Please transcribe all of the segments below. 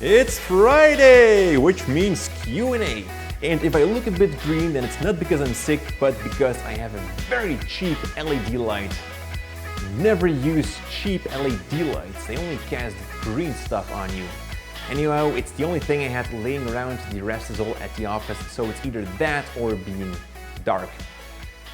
It's Friday, which means Q&A. And if I look a bit green, then it's not because I'm sick, but because I have a very cheap LED light. Never use cheap LED lights, they only cast green stuff on you. Anyhow, it's the only thing I had laying around, the rest is all at the office, so it's either that or being dark.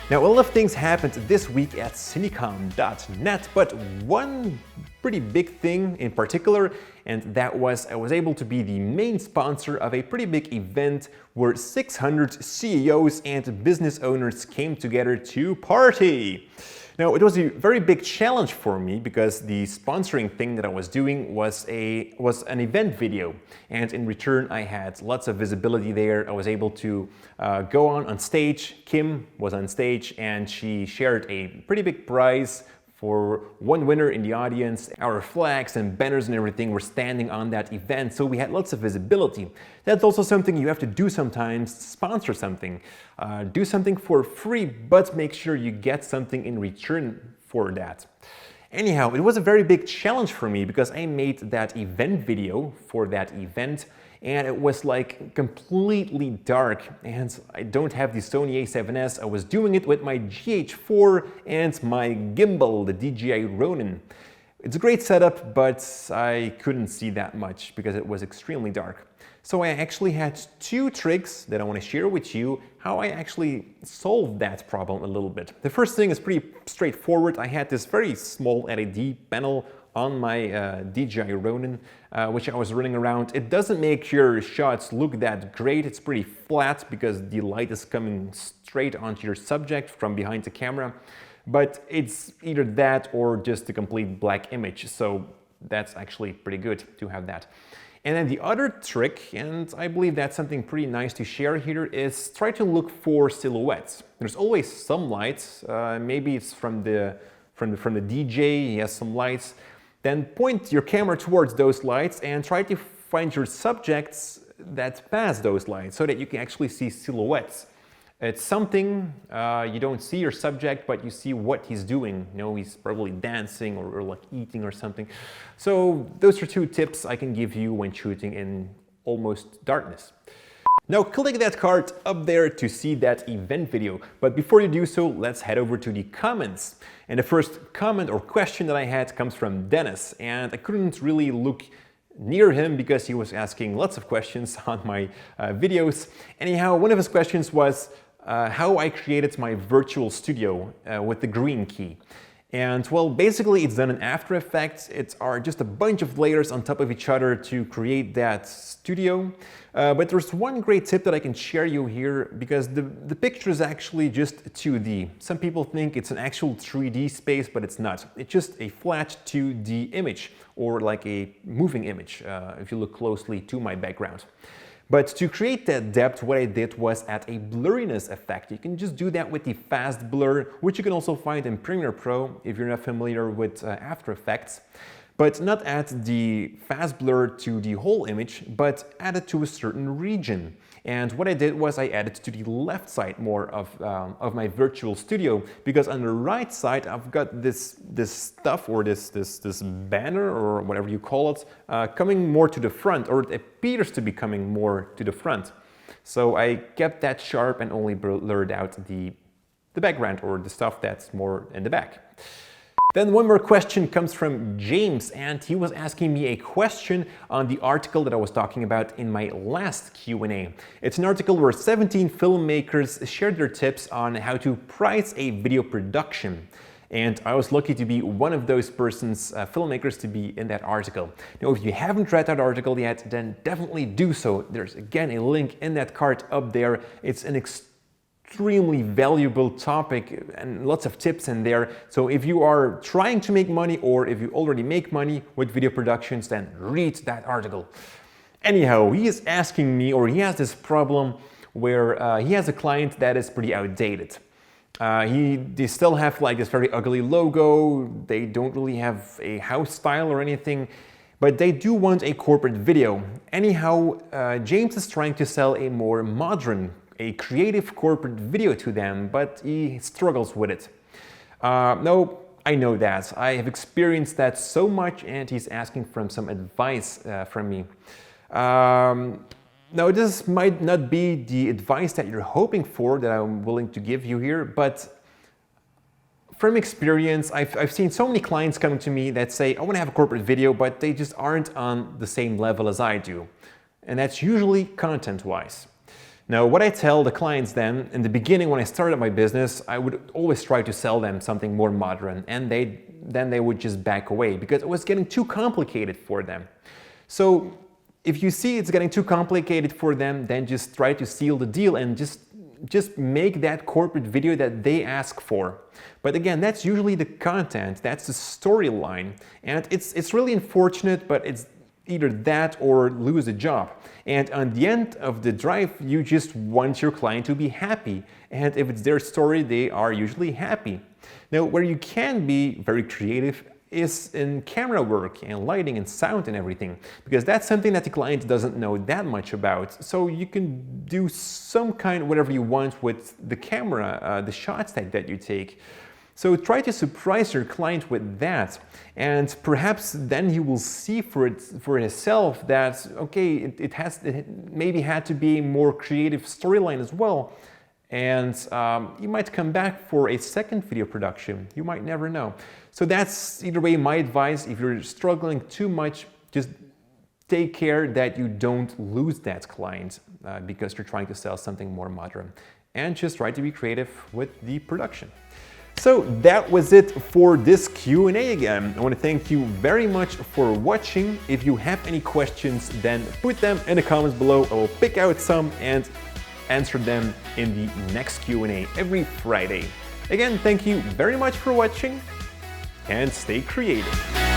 Now, a lot of things happened this week at Cinecom.net, but one pretty big thing in particular, and that was I was able to be the main sponsor of a pretty big event where 600 CEOs and business owners came together to party. Now, it was a very big challenge for me because the sponsoring thing that I was doing was an event video, and in return I had lots of visibility there. I was able to go on stage. Kim was on stage and she shared a pretty big prize for one winner in the audience. Our flags and banners and everything were standing on that event, so we had lots of visibility. That's also something you have to do sometimes, sponsor something. Do something for free, but make sure you get something in return for that. Anyhow, it was a very big challenge for me because I made that event video for that event and it was like completely dark, and I don't have the Sony a7S. I was doing it with my GH4 and my gimbal, the DJI Ronin. It's a great setup, but I couldn't see that much because it was extremely dark. So I actually had two tricks that I want to share with you how I actually solved that problem a little bit. The first thing is pretty straightforward. I had this very small LED panel on my DJI Ronin, which I was running around. It doesn't make your shots look that great. It's pretty flat because the light is coming straight onto your subject from behind the camera. But it's either that or just a complete black image. So that's actually pretty good to have that. And then the other trick, and I believe that's something pretty nice to share here, is try to look for silhouettes. There's always some lights. Maybe it's from the DJ, he has some lights. Then point your camera towards those lights and try to find your subjects that pass those lights so that you can actually see silhouettes. It's something, you don't see your subject, but you see what he's doing. You know, he's probably dancing or like eating or something. So those are two tips I can give you when shooting in almost darkness. Now click that card up there to see that event video. But before you do so, let's head over to the comments. And the first comment or question that I had comes from Dennis, and I couldn't really look near him because he was asking lots of questions on my videos. Anyhow, one of his questions was how I created my virtual studio with the green key. And well, basically it's done in After Effects. It's just a bunch of layers on top of each other to create that studio. But there's one great tip that I can share you here because the picture is actually just 2D. Some people think it's an actual 3D space, but it's not. It's just a flat 2D image or like a moving image if you look closely to my background. But to create that depth, what I did was add a blurriness effect. You can just do that with the fast blur, which you can also find in Premiere Pro if you're not familiar with After Effects. But not add the fast blur to the whole image, but add it to a certain region. And what I did was I added to the left side more of my virtual studio, because on the right side I've got this stuff or this banner or whatever you call it coming more to the front, or it appears to be coming more to the front. So I kept that sharp and only blurred out the background or the stuff that's more in the back. Then one more question comes from James, and he was asking me a question on the article that I was talking about in my last Q&A. It's an article where 17 filmmakers shared their tips on how to price a video production. And I was lucky to be one of those persons, filmmakers, to be in that article. Now, if you haven't read that article yet, then definitely do so. There's again a link in that card up there. It's an extremely valuable topic and lots of tips in there. So if you are trying to make money or if you already make money with video productions, then read that article. Anyhow, he is asking me, or he has this problem where he has a client that is pretty outdated. They still have like this very ugly logo. They don't really have a house style or anything, but they do want a corporate video. Anyhow, James is trying to sell a more modern, a creative corporate video to them, but he struggles with it. No, I know that. I have experienced that so much, and he's asking for some advice from me. Now, this might not be the advice that you're hoping for that I'm willing to give you here, but from experience, I've seen so many clients coming to me that say, I want to have a corporate video, but they just aren't on the same level as I do. And that's usually content-wise. Now, what I tell the clients then, in the beginning when I started my business, I would always try to sell them something more modern, and then they would just back away because it was getting too complicated for them. So if you see it's getting too complicated for them, then just try to seal the deal and just make that corporate video that they ask for. But again, that's usually the content, that's the storyline, and it's really unfortunate, but it's either that or lose a job. And on the end of the drive, you just want your client to be happy. And if it's their story, they are usually happy. Now, where you can be very creative is in camera work and lighting and sound and everything, because that's something that the client doesn't know that much about. So you can do some kind of whatever you want with the camera, the shots that you take. So try to surprise your client with that, and perhaps then he will see for himself that, okay, it maybe had to be a more creative storyline as well. And you might come back for a second video production. You might never know. So that's either way my advice. If you're struggling too much, just take care that you don't lose that client because you're trying to sell something more modern. And just try to be creative with the production. So that was it for this Q&A again. I want to thank you very much for watching. If you have any questions, then put them in the comments below. I will pick out some and answer them in the next Q&A every Friday. Again, thank you very much for watching and stay creative.